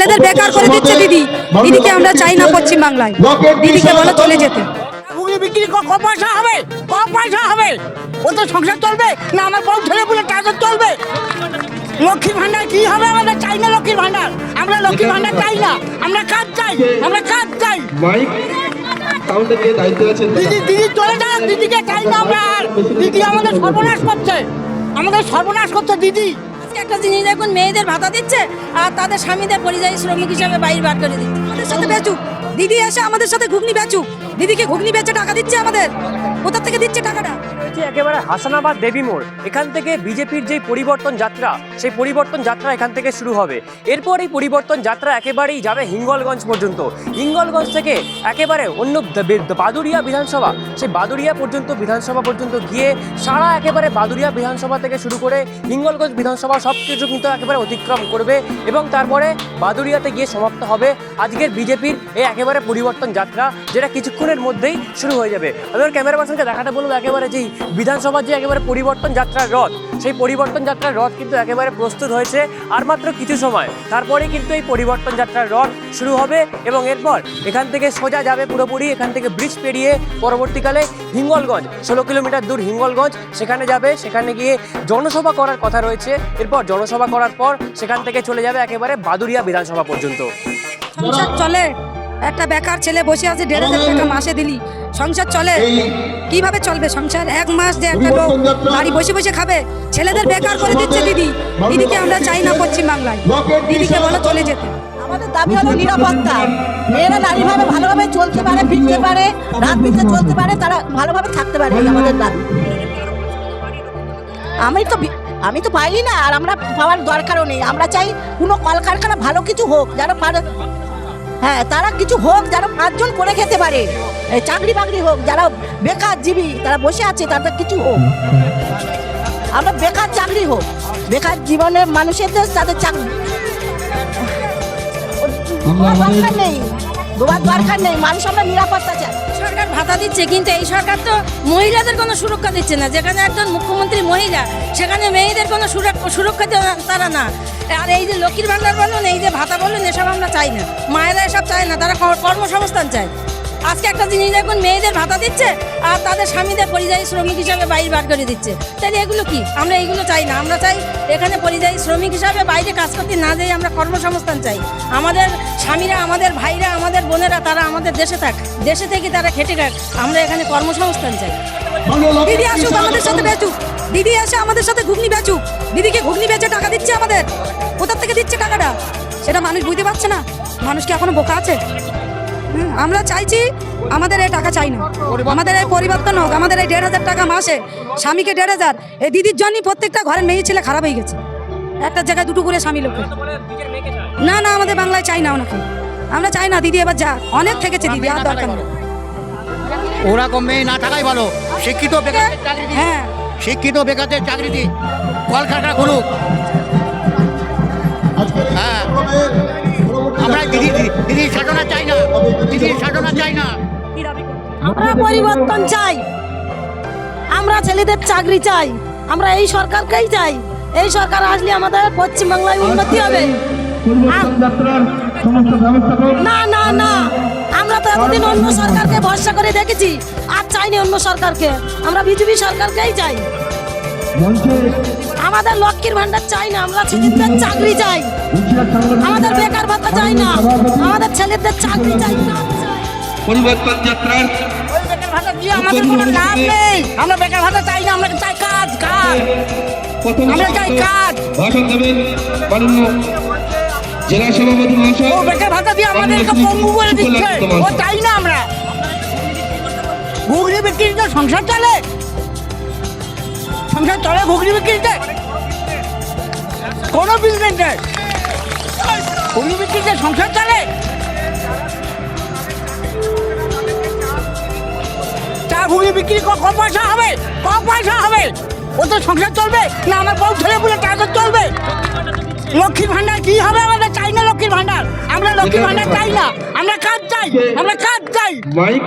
ছেলেদের বেকার করে দিচ্ছে দিদি। দিদিকে আমরা চাই না পশ্চিম বাংলায়, দিদিকে বলে চলে যেতে। ঘুগনি বিক্রি কম পয়সা হবে, কম পয়সা হবে, ও তো সংসার চলবে না? আমার বউ ছেলে বলে টাকা চলবে? লক্ষ্মীর ভান্ডার কি হবে? আমাদের চাই না লক্ষ্মীর ভান্ডার, আমরা লক্ষ্মীর ভান্ডার চাই না, আমরা কাজ চাই, আমরা কাজ চাই। দিদি দিদি চলে যান, দিদিকে চাই না আমরা। আর দিদি আমাদের সর্বনাশ করছে, আমাদের সর্বনাশ করছে দিদি। একটা জিনিস দেখুন, মেয়েদের ভাতা দিচ্ছে আর তাদের স্বামীদের পরিযায়ী শ্রমিক হিসাবে বাইরে বার করে দিচ্ছে। আমাদের সাথে বেচুক দিদি, এসে আমাদের সাথে ঘুগনি বেচুক। দিদিকে ঘুগনি বেচে টাকা দিচ্ছে আমাদের, কোথা থেকে দিচ্ছে টাকাটা? একেবারে হাসানাবাদ দেবী মোড়, এখান থেকে বিজেপির যে পরিবর্তন যাত্রা, সেই পরিবর্তন যাত্রা এখান থেকে শুরু হবে। এরপর এই পরিবর্তন যাত্রা একেবারেই যাবে হিঙ্গলগঞ্জ পর্যন্ত। হিঙ্গলগঞ্জ থেকে একেবারে অন্য বাদুড়িয়া বিধানসভা, সেই বাদুড়িয়া পর্যন্ত বিধানসভা পর্যন্ত গিয়ে সারা একেবারে বাদুড়িয়া বিধানসভা থেকে শুরু করে হিঙ্গলগঞ্জ বিধানসভা সব কিছু কিন্তু একেবারে অতিক্রম করবে এবং তারপরে বাদুড়িয়াতে গিয়ে সমাপ্ত হবে আজকের বিজেপির এই একেবারে পরিবর্তন যাত্রা, যেটা কিছুক্ষণের মধ্যেই শুরু হয়ে যাবে। আমি ক্যামেরা পার্সনকে দেখাটা বলবো, একেবারে যেই বিধানসভার যে একেবারে পরিবর্তন যাত্রার রথ, সেই পরিবর্তন যাত্রার রথ কিন্তু একেবারে প্রস্তুত হয়েছে। আর মাত্র কিছু সময় তারপরে কিন্তু এই পরিবর্তন যাত্রার রথ শুরু হবে এবং এরপর এখান থেকে সোজা যাবে পুরোপুরি, এখান থেকে ব্রিজ পেরিয়ে পরবর্তীকালে হিঙ্গলগঞ্জ, 16 কিলোমিটার দূর হিঙ্গলগঞ্জ, সেখানে যাবে। সেখানে গিয়ে জনসভা করার কথা রয়েছে। এরপর জনসভা করার পর সেখান থেকে চলে যাবে একেবারে বাদুড়িয়া বিধানসভা পর্যন্ত। সংসার চলে? একটা বেকার ছেলে বসে আছে, 1,500 টাকা মাসে দিলি সংসার চলে? কিভাবে চলবে সংসার? এক মাস যে একটা লোক বাড়ি বসে বসে খাবে? ছেলেদের বেকার করে দিচ্ছে দিদি। দিদিকে আমরা চাই না পশ্চিম বাংলায়, দিদিকে বলে চলে যেতে। আমাদের দাবি হলো নিরাপত্তা। মেয়েরা নারীভাবে ভালোভাবে চলতে পারে, ফিরতে পারে, রাত বিতে চলতে পারে, তারা ভালোভাবে থাকতে পারে, আমাদের দাবি। আমি তো পাই না, আর আমরা পাওয়ার দরকারও নেই। আমরা চাই কোনো কলকারখানা ভালো কিছু হোক, যেন হ্যাঁ তারা কিছু হোক, যেন 5 জন করে খেতে পারে, চাকরি বাকরি হোক। যারা বেকার জীবী তারা বসে আছে, তাদের কিছু হোক। আমরা বেকার চাকরি হোক, বেকার জীবনের মানুষের তাদের চাকরি দরকার নেই, দরকার নেই। মানুষ আমরা নিরাপত্তা চাই। সরকার ভাতা দিচ্ছে, কিন্তু এই সরকার তো মহিলাদের কোনো সুরক্ষা দিচ্ছে না। যেখানে একজন মুখ্যমন্ত্রী মহিলা, সেখানে মেয়েদের কোনো সুরক্ষা তারা না। আর এই যে লক্ষ্মীর ভান্ডার বলুন, এই যে ভাতা বলুন, এসব আমরা চাই না। মায়েরা এসব চায় না, তারা কর্মসংস্থান চায়। আজকে একটা জিনিস দেখুন, মেয়েদের ভাতা দিচ্ছে আর তাদের স্বামীদের পরিযায়ী শ্রমিক হিসাবে বাইরে বার করে দিচ্ছে। তাহলে এগুলো কি? আমরা এইগুলো চাই না। আমরা চাই এখানে পরিযায়ী শ্রমিক হিসাবে বাইরে কাজ করতে না যেয়ে আমরা কর্মসংস্থান চাই। আমাদের স্বামীরা, আমাদের ভাইরা, আমাদের বোনেরা, তারা আমাদের দেশে থাক, দেশে থেকে তারা খেটে খাক। আমরা এখানে কর্মসংস্থান চাই। দিদি আসুক, আমাদের সাথে বেচুক। দিদি এসে আমাদের সাথে ঘুগনি বেচুক। দিদিকে ঘুগনি বেচে টাকা দিচ্ছে আমাদের, কোথা থেকে দিচ্ছে টাকাটা? সেটা মানুষ বুঝতে পারছে না। মানুষ কি এখনো বোকা আছে? আমরা চাইছি, আমাদের এই টাকা চাই না, আমাদের এই পরিবর্তন হোক। আমাদের এই 1,500 টাকা মাসে, স্বামীকে 1,500। এই দিদির জন্যই প্রত্যেকটা ঘরের মেয়ে ছেলে খারাপ হয়ে গেছে। একটা জায়গায় দুটো করে স্বামী লোকের। না না, আমাদের বাংলায় চাই না ওনাকে, আমরা চাই না। দিদি এবার যা, অনেক থেকেছে দিদি, আর দরকার নেই। ওরকম মেয়ে না থাকাই ভালো। শিক্ষিত বেকার, হ্যাঁ শিক্ষিত বেকারদের চাকরি দিই, কলকারখানা খুলুক। হ্যাঁ, আমরা দিদির সাধনা চাই না, দিদির সাধনা চাই না। আমরা পরিবর্তন চাই, আমরা ছেলেদের চাকরি চাই, আমরা এই সরকারকেই চাই। এই সরকার আসলে আমাদের পশ্চিমবাংলায় উন্নতি হবে। না না না, আমরা তো এতদিন অন্য সরকারকে ভরসা করে দেখেছি, আর চাইনি অন্য সরকারকে। আমরা বিজেপি সরকারকেই চাই। আমাদের লক্ষ্মীর ভান্ডার চাই না, আমরা ছেলেদের চাকরি চাই। আমাদের বেকার ভাতা চাই না, আমাদের ছেলেদের চাকরি চাই। পরিবর্তন যাত্রার ভাতা দিয়ে আমাদের কোনো লাভ নেই। আমরা বেকার ভাতা চাই না, আমরা চাই কাজ, কাজ। আমরা চাই কাজ। ভাষণ দেবেন মাননীয় জেলা সভাপতি মহাশয়। ও বেকার ভাতা দিয়ে আমাদেরকে পঙ্গু করে দিচ্ছে, ও চাই না আমরা। ঘুগনি বিক্রিতে সংসার চলে? সংসার চলে ঘুগনি বিক্রিতে? কোনো বিজনেস নেই, ঘুগনি বিক্রিতে সংসার চলে? চা ঘুগনি বিক্রি কম পয়সা হবে, কম পয়সা হবে, ও তো সংসার চলবে না? আমার বউ ছেলে বলে টাকা চলবে? লক্ষ্মীর ভান্ডার কি হবে? আমাদের চাই না লক্ষ্মীর ভান্ডার, আমরা লক্ষ্মীর ভান্ডার চাই না, আমরা কাজ চাই, আমরা কাজ চাই। মাইক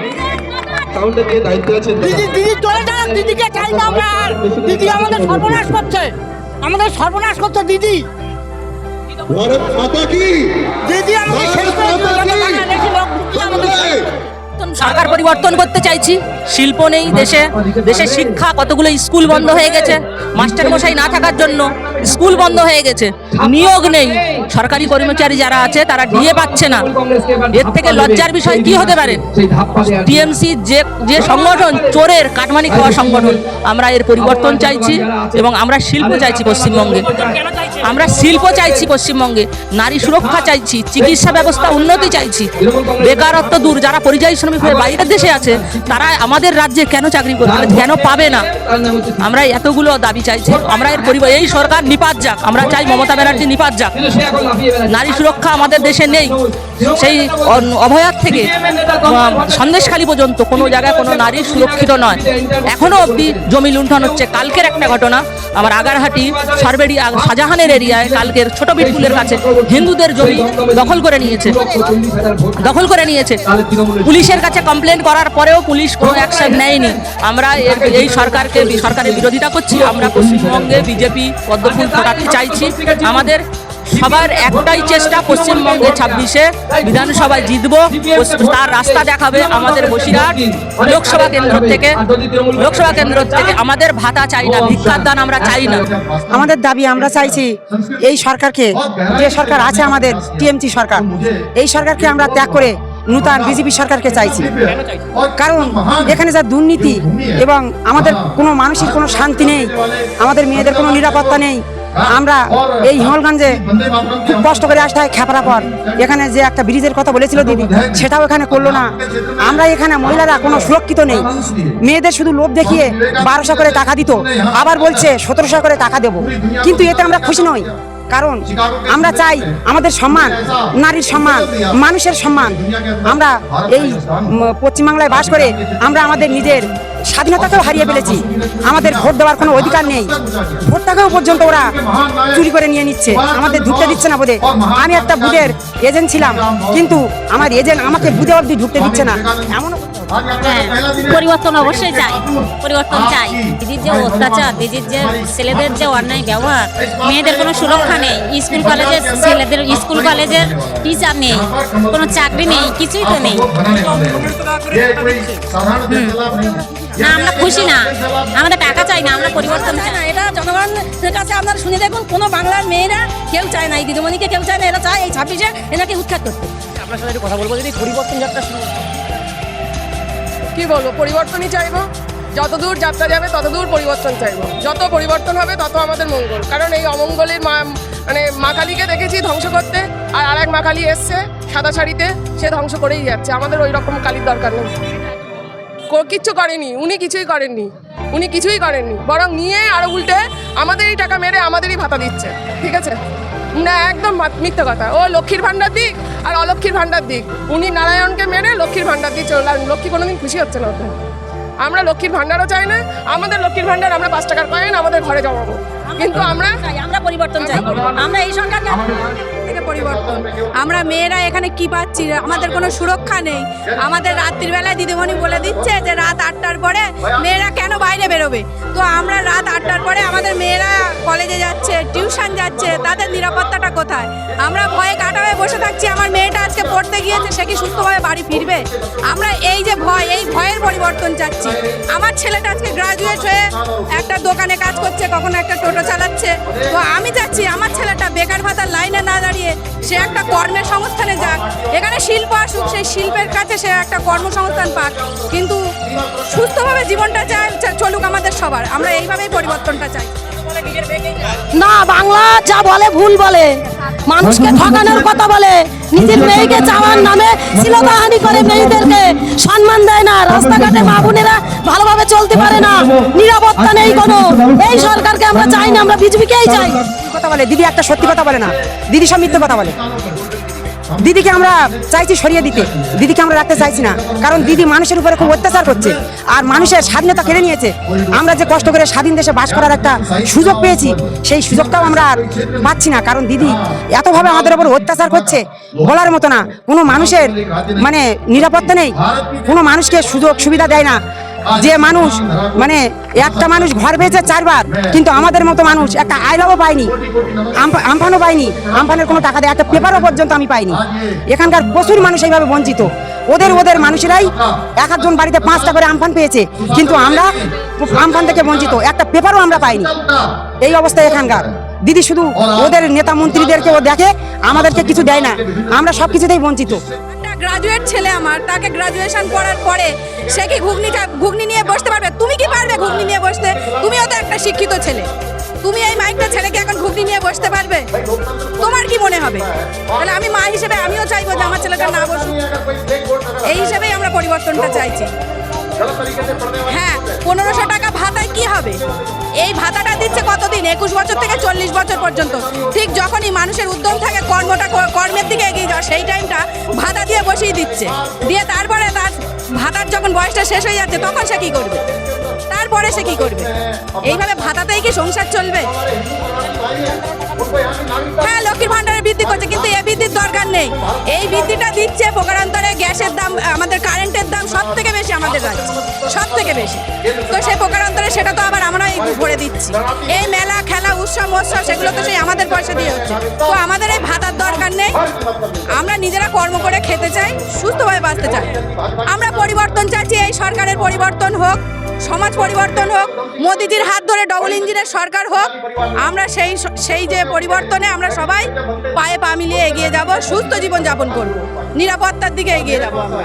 সাউন্ডে যে দায়িত্ব আছে দিদি দিদি চলে যান, দিদিকে চাই না আমরা। আর দিদি আমাদের সর্বনাশ করছে, আমাদের সর্বনাশ করছে দিদি। ভারত মাতা কি দিদি সরকার পরিবর্তন করতে চাইছি। শিল্প নেই দেশে, দেশে শিক্ষা, কতগুলো স্কুল বন্ধ হয়ে গেছে মাস্টার মশাই না থাকার জন্য, স্কুল বন্ধ হয়ে গেছে, নিয়োগ নেই, সরকারি কর্মচারী যারা আছে তারা ডিএ পাচ্ছে না। এর থেকে লজ্জার বিষয় কি হতে পারে? টিএমসি যে সংগঠন চোরের কাটমানি খাওয়া সংগঠন, আমরা এর পরিবর্তন চাইছি এবং আমরা শিল্প চাইছি পশ্চিমবঙ্গে। আমরা শিল্প চাইছি পশ্চিমবঙ্গে, নারী সুরক্ষা চাইছি, চিকিৎসা ব্যবস্থা উন্নতি চাইছি, বেকারত্ব দূর। যারা পরিযায়ী শ্রমিক হয়ে বাইরের দেশে আছে তারা আমাদের রাজ্যে কেন চাকরি করবে, কেন পাবে না? আমরা এতগুলো দাবি চাইছি। আমরা এই সরকার নিপাত যাক, আমরা চাই মমতা ব্যানার্জি নিপাত যাক। নারী সুরক্ষা আমাদের দেশে নেই, সেই অভয়ার থেকে সন্দেশখালী পর্যন্ত কোনো জায়গায় কোনো নারী সুরক্ষিত নয়। এখনো অবধি জমি লুণ্ঠন হচ্ছে। কালকের একটা ঘটনা, আমার আগারহাটি সরবেড়ি শাহজাহানের এরিয়ায় কালকের ছোট বিটপুলের কাছে হিন্দুদের জমি দখল করে নিয়েছে। পুলিশের কাছে কমপ্লেন করার পরেও পুলিশ কোনো অ্যাকশন নেয়নি। আমরা এই সরকারের বিরোধিতা করছি। আমরা পশ্চিমবঙ্গে বিজেপি পদ্মফুল ফোটাতে চাইছি। আমাদের সবার একটাই চেষ্টা, পশ্চিমবঙ্গে 26-এ বিধানসভায় জিতবো, তার রাস্তা দেখাবে আমাদের বসিরহাট লোকসভা কেন্দ্র থেকে। আমাদের ভাতা চাই না, ভিক্ষার দান আমরা চাই না। আমাদের দাবি, আমরা চাইছি এই সরকারকে, যে সরকার আছে আমাদের টিএমসি সরকার, এই সরকারকে আমরা ত্যাগ করে নূতন বিজেপি সরকারকে চাইছি। কারণ এখানে যা দুর্নীতি এবং আমাদের কোনো মানুষের কোনো শান্তি নেই, আমাদের মেয়েদের কোনো নিরাপত্তা নেই। আমরা এই হিঙ্গলগঞ্জে খুব কষ্ট করে আসতে হয় খেপড়া পর। এখানে যে একটা ব্রিজের কথা বলেছিল দিদি, সেটাও এখানে করলো না। আমরা এখানে মহিলারা কোনো সুরক্ষিত নেই। মেয়েদের শুধু লোভ দেখিয়ে 1200 করে টাকা দিত, আবার বলছে 1700 করে টাকা দেবো, কিন্তু এতে আমরা খুশি নই। কারণ আমরা চাই আমাদের সম্মান, নারীর সম্মান, মানুষের সম্মান। আমরা এই পশ্চিমবাংলায় বাস করে আমরা আমাদের নিজের স্বাধীনতাকেও হারিয়ে ফেলেছি। আমাদের ভোট দেওয়ার কোনো অধিকার নেই। ভোটটাকেও পর্যন্ত ওরা চুরি করে নিয়ে নিচ্ছে, আমাদের ঢুকতে দিচ্ছে না বুথে। আমি একটা বুথের এজেন্ট ছিলাম, কিন্তু আমার এজেন্ট আমাকে বুথে অবধি ঢুকতে দিচ্ছে না। এমনও পরিবর্তন অবশ্যই চাই, পরিবর্তন চাই। দিদির যে অত্যাচার, দিদির যে ছেলেদের যে অন্যায় ব্যবহার, মেয়েদের কোনো সুরক্ষা নেই, স্কুল কলেজের ছেলেদের স্কুল কলেজের টিচার নেই, কোনো চাকরি নেই, কিছুই তো নেই। না, আমরা খুশি না, আমাদের টাকা চাই না, আমরা পরিবর্তন চাই না। এটা জনগণের কাছে আপনারা শুনে দেখুন, কোনো বাংলার মেয়েরা কেউ চায় না, এই দিদিমণিকে কেউ চায় না। এরা চায় এই 26-এ এনাকে উৎখাত করতে। আপনার সাথে একটু কথা বলবো, যদি পরিবর্তন যাত্রা শুরু কি বলবো, পরিবর্তনই চাইবো। যতদূর যাত্রা যাবে ততদূর পরিবর্তন চাইবো। যত পরিবর্তন হবে তত আমাদের মঙ্গল। কারণ এই অমঙ্গলের মা কালীকে দেখেছি ধ্বংস করতে, আর এক মা কালী এসছে সাদা শাড়িতে, সে ধ্বংস করেই যাচ্ছে। আমাদের ওই রকম কালীর দরকার নেই। কিচ্ছু করেনি উনি, কিছুই করেননি, বরং নিয়ে আরো উল্টে আমাদেরই টাকা মেরে আমাদেরই ভাতা দিচ্ছে। ঠিক আছে না, একদম মিথ্যে কথা। ও লক্ষ্মীর ভাণ্ডার দিক আর অলক্ষ্মীর ভাণ্ডার দিক, উনি নারায়ণকে মেরে লক্ষ্মীর ভাণ্ডার দিয়ে চলল। আর লক্ষ্মী কোনোদিন খুশি হচ্ছে না ওতে। আমরা লক্ষ্মীর ভাণ্ডারও চাই না। আমাদের লক্ষ্মীর ভাণ্ডার আমরা 5 টাকার কয়েন আমাদের ঘরে জমাবো, কিন্তু আমরা পরিবর্তন চাই। আমরা এই সরকারকে থেকে পরিবর্তন। আমরা মেয়েরা এখানে কি পাচ্ছি? আমাদের কোনো সুরক্ষা নেই। আমাদের রাত্রির বেলায় দিদিমণি বলে দিচ্ছে যে রাত 8টার পরে মেয়েরা কেন বাইরে বেরোবে। তো আমরা রাত 8টার পরে আমাদের মেয়েরা কলেজে যাচ্ছে, টিউশন যাচ্ছে, তাদের নিরাপত্তাটা কোথায়? আমরা ভয়ে কাটা হয়ে বসে থাকছি। আমার মেয়েটা আজকে পড়তে গিয়েছে, সে কি সুস্থভাবে বাড়ি ফিরবে? আমরা এই যে ভয়, এই ভয়ের পরিবর্তন চাচ্ছি। আমার ছেলেটা আজকে গ্রাজুয়েট হয়ে একটা দোকানে কাজ করছে, কখনো একটা টোটো চালাচ্ছে। তো আমি চাচ্ছি আমার ছেলেটা বেকার ভাতার লাইনে না দাঁড়িয়ে সে একটা কর্মের সংস্থানে যাক। এখানে শিল্প আসুক, সেই শিল্পের কাছে সে একটা কর্মসংস্থান পাক, কিন্তু সুস্থভাবে জীবনটা চলুক আমাদের সবার। আমরা এইভাবেই পরিবর্তনটা চাই। না, বাংলা যা বলে ভুল বলে, মানুষকে ঠকানোর কথা বলে, নিজের মেয়েকে চাওয়ার নামে শ্লীলতাহানি করে, মেয়েদেরকে সম্মান দেয় না, রাস্তাঘাটে মা বোনেরা ভালোভাবে চলতে পারে না, নিরাপত্তা নেই কোনো। এই সরকারকে আমরা চাই না, আমরা বিজেপিকেই চাই। কথা বলে দিদি, একটা সত্যি কথা বলে না দিদি, সব মিথ্যে কথা বলে। দিদিকে আমরা চাইছি সরিয়ে দিতে, দিদিকে আমরা রাখতে চাইছি না। কারণ দিদি মানুষের উপরে খুব অত্যাচার করছে আর মানুষের স্বাধীনতা কেড়ে নিয়েছে। আমরা যে কষ্ট করে স্বাধীন দেশে বাস করার একটা সুযোগ পেয়েছি, সেই সুযোগটাও আমরা আর পাচ্ছি না। কারণ দিদি এতভাবে আমাদের উপর অত্যাচার করছে, বলার মতো না। কোনো মানুষের নিরাপত্তা নেই, কোনো মানুষকে সুযোগ সুবিধা দেয় না। যে মানুষ মানে একটা মানুষ ঘর পেয়েছে 4 বার, কিন্তু আমাদের মতো মানুষ একটা আইলাও পাইনি, আমফানও পাইনি, আমফানের কোনো টাকা দেয় একটা পেপারও পর্যন্ত আমি পাইনি। এখানকার প্রচুর মানুষ এইভাবে বঞ্চিত। ওদের মানুষেরাই এক একজন বাড়িতে 5টা করে আমফান পেয়েছে, কিন্তু আমরা আমফান থেকে বঞ্চিত, একটা পেপারও আমরা পাইনি। এই অবস্থা এখানকার। দিদি শুধু ওদের নেতা মন্ত্রীদেরকেও দেখে, আমাদেরকে কিছু দেয় না, আমরা সব কিছুতেই বঞ্চিত। একটা গ্রাজুয়েট ছেলে আমার, তাকে গ্রাজুয়েশন করার পরে সে কি ঘুগনি নিয়ে বসতে পারবে? তুমি কি পারবে ঘুগনি নিয়ে বসতে? তুমিও তো একটা শিক্ষিত ছেলে, তুমি এই মাইকটা ছেলে কি এখন ঘুগনি নিয়ে বসতে পারবে? তোমার কি মনে হবে? তাহলে আমি মা হিসেবে আমিও চাইবো যে আমার ছেলেটা না বসুক। এই হিসেবেই আমরা পরিবর্তনটা চাইছি। হ্যাঁ, 1500 টাকা ভাতায় কি হবে? এই ভাতাটা দিচ্ছে কতদিন? 21 বছর থেকে 40 বছর পর্যন্ত। ঠিক যখনই মানুষের উদ্যম থাকে কর্মের দিকে এগিয়ে যাওয়া, সেই টাইমটা ভাতা দিয়ে বসিয়ে দিচ্ছে। দিয়ে তারপরে তার ভাতার যখন বয়সটা শেষ হয়ে যাচ্ছে, তখন সে কি করবে? তারপরে সে কি করবে? এইভাবে ভাতাতেই কি সংসার চলবে? হ্যাঁ, লক্ষ্মীর ভান্ডারে বৃদ্ধি করছে, কিন্তু এই বৃদ্ধির দরকার নেই। এই বৃদ্ধিটা দিচ্ছে প্রকারান্তরে গ্যাসের দাম, আমাদের কারেন্টের দাম সব থেকে বেশি আমাদের রাজ্যে, সব থেকে বেশি। তো সেই প্রকারান্তরে সেটা তো আবার আমরাই ভরে দিচ্ছি। এই মেলা খেলা উৎসব মৎসব সেগুলো তো সেই আমাদের পয়সা দিয়ে হচ্ছে। তো আমাদের এই ভাতার দরকার নেই, আমরা নিজেরা কর্ম করে খেতে চাই, সুস্থভাবে বাঁচতে চাই। আমরা পরিবর্তন চাইছি, এই সরকারের পরিবর্তন হোক, সমাজ পরিবর্তন হোক, মোদিজির হাত ধরে ডবল ইঞ্জিনের সরকার হোক। আমরা সেই যে পরিবর্তনে আমরা সবাই পায়ে পা মিলিয়ে এগিয়ে যাব, সুস্থ জীবন যাপন করব, নিরাপত্তার দিকে এগিয়ে যাব আমরা।